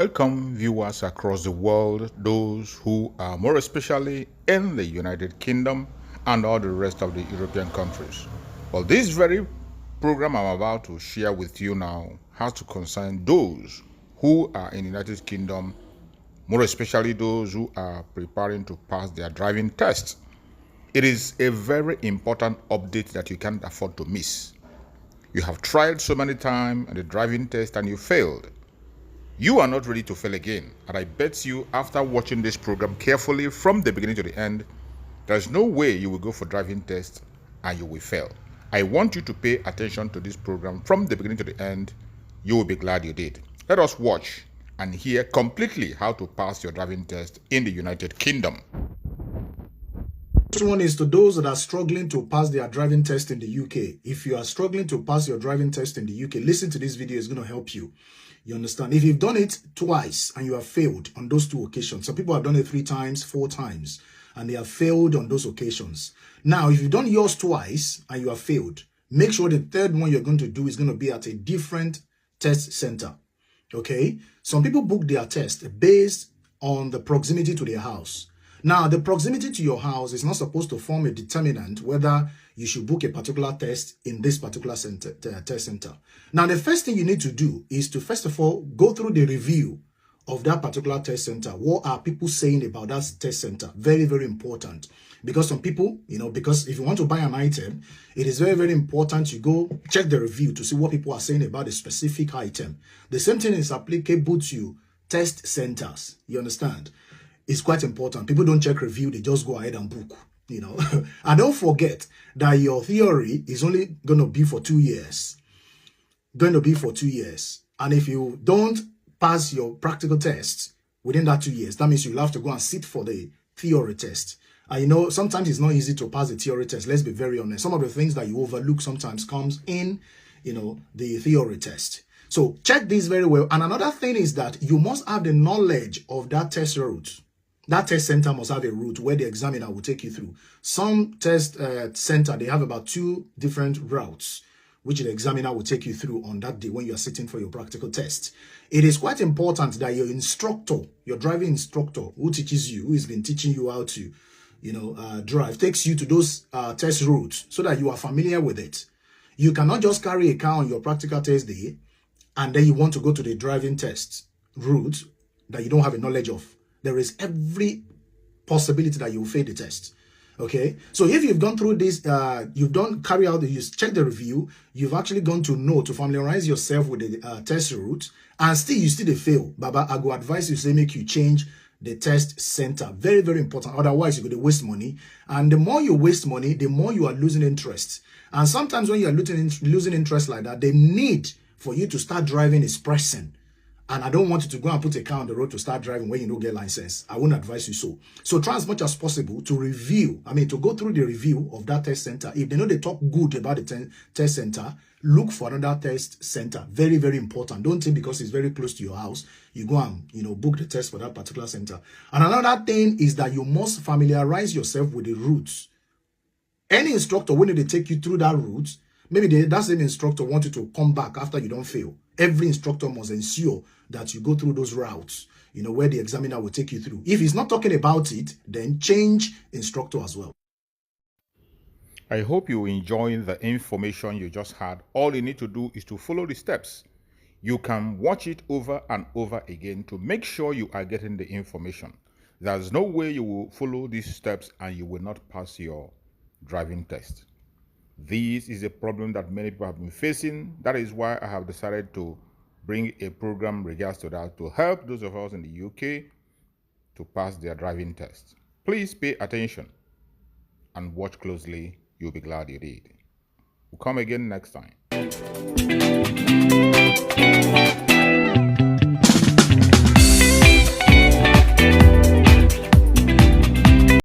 Welcome viewers across the world, those who are more especially in the United Kingdom and all the rest of the European countries. Well, this very program I'm about to share with you now has to concern those who are in the United Kingdom, more especially those who are preparing to pass their driving test. It is a very important update that you can't afford to miss. You have tried so many times at the driving test and you failed. You are not ready to fail again, and I bet you after watching this program carefully from the beginning to the end, there's no way you will go for driving test and you will fail. I want you to pay attention to this program from the beginning to the end. You will be glad you did. Let us watch and hear completely how to pass your driving test in the United Kingdom. This one is to those that are struggling to pass their driving test in the UK. If you are struggling to pass your driving test in the UK, listen to this video. It's going to help you. You understand? If you've done it twice and you have failed on those two occasions, some people have done it 3 times, 4 times, and they have failed on those occasions. Now, if you've done yours twice and you have failed, make sure the third one you're going to do is going to be at a different test center. Okay? Some people book their test based on the proximity to their house. Now, the proximity to your house is not supposed to form a determinant whether you should book a particular test in this particular test center. Now, the first thing you need to do is to, first of all, go through the review of that particular test center. What are people saying about that test center? Very, very important. Because some people, because if you want to buy an item, it is very, very important you go check the review to see what people are saying about a specific item. The same thing is applicable to test centers. You understand? It's quite important. People don't check review, they just go ahead and book, And don't forget that your theory is only going to be for 2 years. And if you don't pass your practical test within that 2 years, that means you'll have to go and sit for the theory test. And sometimes it's not easy to pass the theory test. Let's be very honest. Some of the things that you overlook sometimes comes in, the theory test. So check this very well. And another thing is that you must have the knowledge of that test route. That test center must have a route where the examiner will take you through. Some test center, they have about 2 different routes, which the examiner will take you through on that day when you are sitting for your practical test. It is quite important that your instructor, your driving instructor who teaches you, who has been teaching you how to, drive, takes you to those test routes so that you are familiar with it. You cannot just carry a car on your practical test day and then you want to go to the driving test route that you don't have a knowledge of. There is every possibility that you will fail the test. Okay, so if you've gone through this, you check the review, you've actually gone to familiarize yourself with the test route, and still you still fail, Baba, I go advise you, say make you change the test center. Very, very important. Otherwise, you're going to waste money, and the more you waste money, the more you are losing interest. And sometimes when you are losing interest like that, the need for you to start driving is pressing. And I don't want you to go and put a car on the road to start driving when you don't get license. I wouldn't advise you so. So try as much as possible to to go through the review of that test center. If they know they talk good about the test center, look for another test center. Very, very important. Don't think because it's very close to your house, you go and, book the test for that particular center. And another thing is that you must familiarize yourself with the routes. Any instructor, when they take you through that route, maybe that same instructor wants you to come back after you don't fail. Every instructor must ensure that you go through those routes, where the examiner will take you through. If he's not talking about it, then change instructor as well. I hope you enjoy the information you just had. All you need to do is to follow the steps. You can watch it over and over again to make sure you are getting the information. There's no way you will follow these steps and you will not pass your driving test. This is a problem that many people have been facing. That is why I have decided to bring a program regards to that to help those of us in the UK to pass their driving test. Please pay attention and watch closely. You'll be glad you did. We'll come again next time.